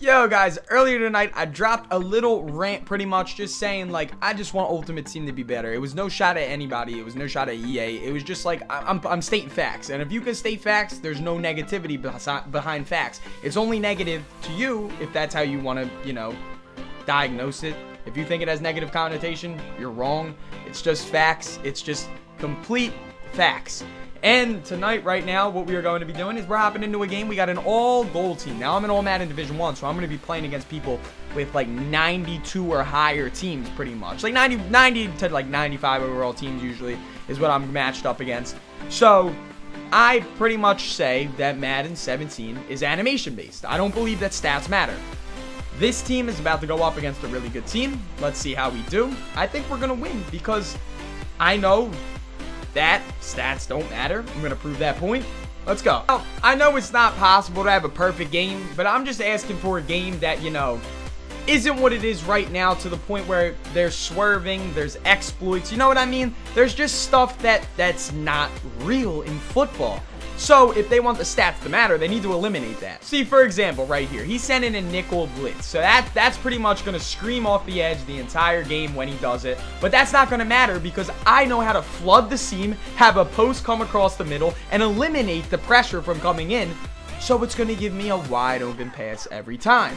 Yo guys, earlier tonight I dropped a little rant pretty much just saying like I just want Ultimate Team to be better. It was no shot at anybody. It was no shot at EA. It was just like I'm stating facts. And if you can state facts, there's no negativity behind facts. It's only negative to you if that's how you want to, you know, diagnose it. If you think it has negative connotation, you're wrong. It's just facts. It's just complete facts. And tonight, right now, what we are going to be doing is we're hopping into a game. We got an all-gold team. Now, I'm an all-Madden Division 1, so I'm going to be playing against people with, like, 92 or higher teams, pretty much. Like, 90 to, like, 95 overall teams, usually, is what I'm matched up against. So, I pretty much say that Madden 17 is animation-based. I don't believe that stats matter. This team is about to go up against a really good team. Let's see how we do. I think we're going to win because I know that stats don't matter. I'm going to prove that point. Let's go. Now, I know it's not possible to have a perfect game, but I'm just asking for a game that, you know, isn't what it is right now to the point where there's swerving, there's exploits, you know what I mean? There's just stuff that's not real in football. So, if they want the stats to matter, they need to eliminate that. See, for example, right here, he's sending a nickel blitz. So, that's pretty much going to scream off the edge the entire game when he does it. But that's not going to matter because I know how to flood the seam, have a post come across the middle, and eliminate the pressure from coming in. So, it's going to give me a wide open pass every time.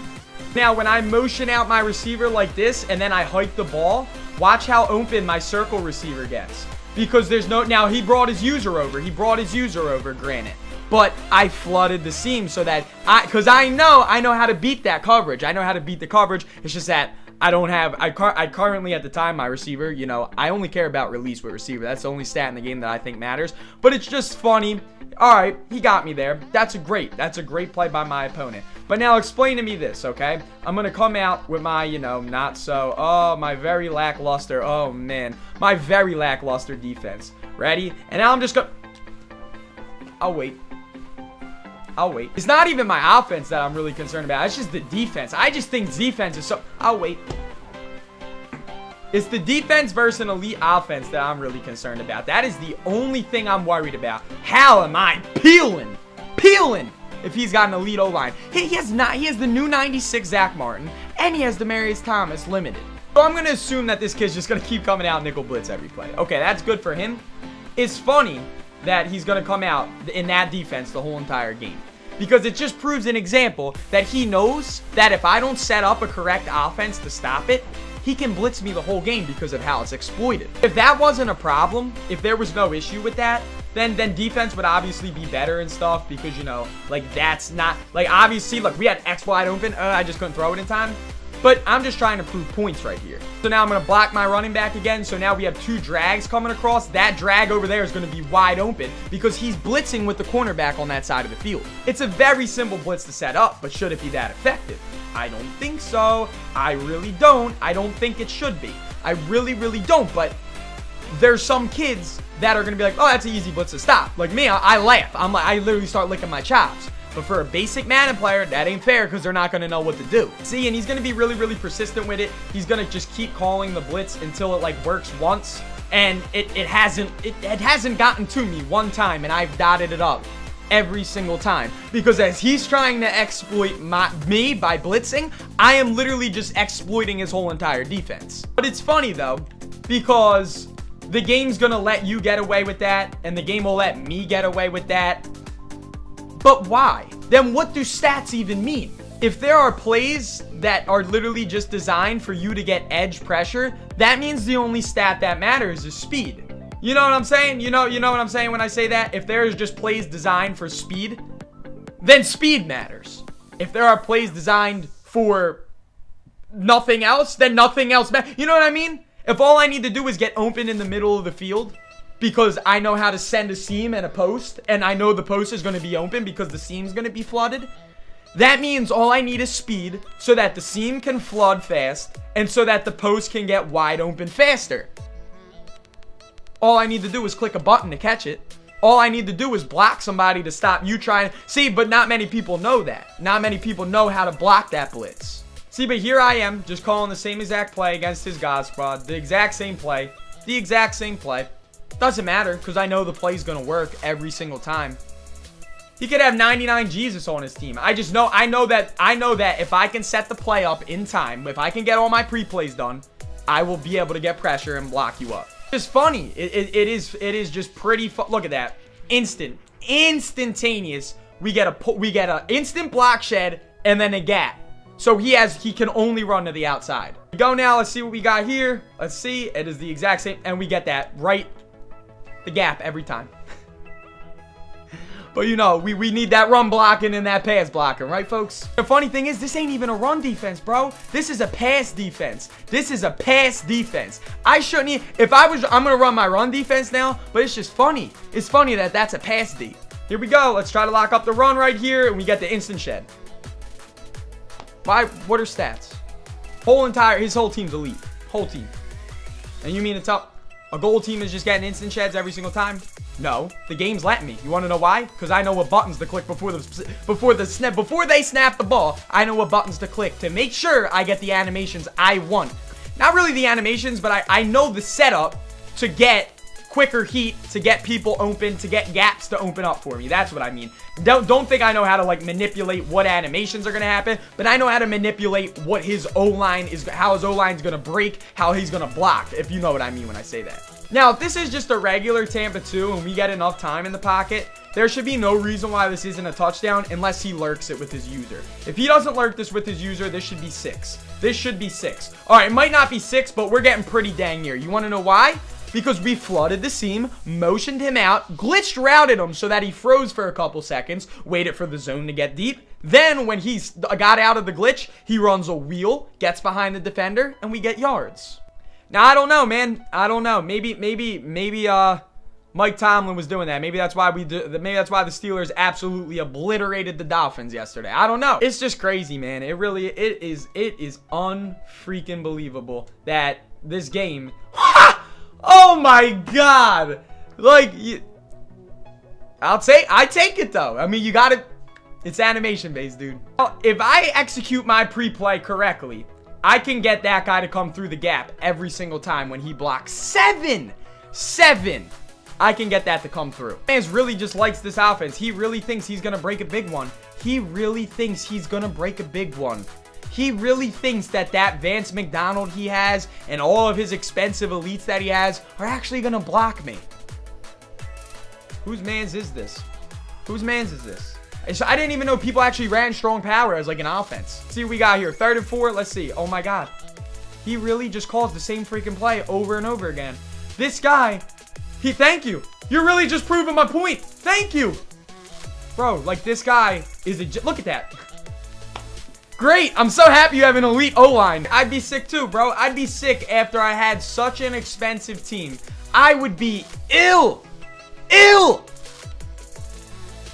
Now, when I motion out my receiver like this, and then I hike the ball, watch how open my circle receiver gets. Because there's no, now he brought his user over, granted. But I flooded the seam so that, because I know how to beat that coverage. I know how to beat the coverage. It's just that I don't have, I currently at the time, my receiver, you know, I only care about release with receiver. That's the only stat in the game that I think matters. But it's just funny. All right, he got me there. That's a great play by my opponent. But now explain to me this, okay? I'm going to come out with my, you know, my very lackluster, oh man, my very lackluster defense. Ready? And now I'm just going to, I'll wait. It's not even my offense that I'm really concerned about. It's just the defense. I just think defense is so, I'll wait. It's the defense versus an elite offense that I'm really concerned about. That is the only thing I'm worried about. How am I peeling if he's got an elite O-line? He has the new 96 Zach Martin, and he has Demaryius Thomas limited. So I'm going to assume that this kid's just going to keep coming out nickel blitz every play. Okay, that's good for him. It's funny that he's going to come out in that defense the whole entire game. Because it just proves an example that he knows that if I don't set up a correct offense to stop it, he can blitz me the whole game because of how it's exploited. If that wasn't a problem, if there was no issue with that, then defense would obviously be better and stuff because, you know, like that's not, like obviously, look, we had X wide open. I just couldn't throw it in time. But I'm just trying to prove points right here. So now I'm going to block my running back again. So now we have two drags coming across. That drag over there is going to be wide open because he's blitzing with the cornerback on that side of the field. It's a very simple blitz to set up, but should it be that effective? I don't think so. I really don't. I don't think it should be. I really, really don't. But there's some kids that are going to be like, oh, that's an easy blitz to stop. Like me, I laugh. I literally start licking my chops. But for a basic Madden player, that ain't fair because they're not going to know what to do. See, and he's going to be really, really persistent with it. He's going to just keep calling the blitz until it, like, works once. And it hasn't gotten to me one time, and I've dotted it up every single time. Because as he's trying to exploit me by blitzing, I am literally just exploiting his whole entire defense. But it's funny, though, because the game's going to let you get away with that, and the game will let me get away with that. But why? Then what do stats even mean? If there are plays that are literally just designed for you to get edge pressure, that means the only stat that matters is speed. You know what I'm saying? You know what I'm saying when I say that? If there's just plays designed for speed, then speed matters. If there are plays designed for nothing else, then nothing else matters. You know what I mean? If all I need to do is get open in the middle of the field, because I know how to send a seam and a post, and I know the post is going to be open because the seam's going to be flooded. That means all I need is speed so that the seam can flood fast and so that the post can get wide open faster. All I need to do is click a button to catch it. All I need to do is block somebody to stop you trying. See, but not many people know that. Not many people know how to block that blitz. See, but here I am just calling the same exact play against his God squad. The exact same play. The exact same play. Doesn't matter because I know the play's going to work every single time. He could have 99 Jesus on his team. I know that if I can set the play up in time, if I can get all my pre-plays done, I will be able to get pressure and block you up. It's funny. It is just pretty fun. Look at that. Instantaneous. We get a instant block shed and then a gap. So he can only run to the outside. Go now. Let's see what we got here. Let's see. It is the exact same, and we get that right, the gap every time. But you know, we need that run blocking and that pass blocking, right, folks? The funny thing is, this ain't even a run defense, bro. This is a pass defense. This is a pass defense. I shouldn't if I was, I'm gonna run my run defense now, but it's just funny. It's funny that that's a pass D. Here we go. Let's try to lock up the run right here, and we get the instant shed. What are stats? His whole team's elite. Whole team. And you mean it's up? A gold team is just getting instant sheds every single time? No, the game's letting me. You want to know why? Because I know what buttons to click before they snap the ball. I know what buttons to click to make sure I get the animations I want. Not really the animations, but I know the setup to get quicker heat, to get people open, to get gaps to open up for me. That's what I mean. Don't think I know how to like manipulate what animations are gonna happen, but I know how to manipulate what his O-line is, how his O-line is gonna break, how he's gonna block, if you know what I mean when I say that. Now, if this is just a regular Tampa 2 and we get enough time in the pocket, there should be no reason why this isn't a touchdown unless he lurks it with his user. If he doesn't lurk this with his user, this should be 6. This should be 6. All right, it might not be 6, but we're getting pretty dang near. You want to know why? Because we flooded the seam, motioned him out, glitched routed him so that he froze for a couple seconds, waited for the zone to get deep. Then when he got out of the glitch, he runs a wheel, gets behind the defender, and we get yards. Now, I don't know, man. I don't know. Maybe Mike Tomlin was doing that. Maybe that's why the Steelers absolutely obliterated the Dolphins yesterday. I don't know. It's just crazy, man. It is unfreaking believable that this game oh my god. Like, I take it though. I mean, you got it. It's animation based, dude. If I execute my pre-play correctly, I can get that guy to come through the gap every single time when he blocks 7. I can get that to come through. Man really just likes this offense. He really thinks he's gonna break a big one. He really thinks he's gonna break a big one. He really thinks that Vance McDonald he has and all of his expensive elites that he has are actually going to block me. Whose man's is this? Whose man's is this? So I didn't even know people actually ran strong power as like an offense. Let's see what we got here. 3rd and 4. Let's see. Oh my god. He really just calls the same freaking play over and over again. This guy, thank you. You're really just proving my point. Thank you. Bro, like this guy is look at that. Great. I'm so happy you have an elite O-line. I'd be sick too, bro. I'd be sick after I had such an expensive team. I would be ill.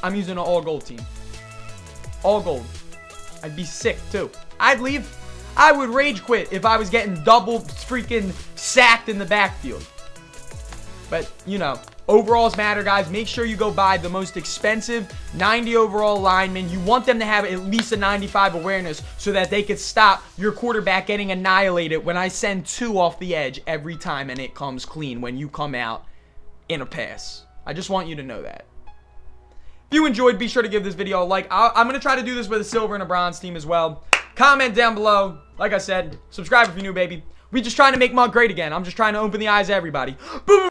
I'm using an all-gold team. All gold. I'd be sick too. I'd leave. I would rage quit if I was getting double freaking sacked in the backfield. But, you know, overalls matter, guys. Make sure you go buy the most expensive 90 overall linemen. You want them to have at least a 95 awareness so that they could stop your quarterback getting annihilated when I send 2 off the edge every time and it comes clean when you come out in a pass. I just want you to know that. If you enjoyed, be sure to give this video a like. I'm going to try to do this with a silver and a bronze team as well. Comment down below. Like I said, subscribe if you're new, baby. We just trying to make Mug great again. I'm just trying to open the eyes of everybody. Boom!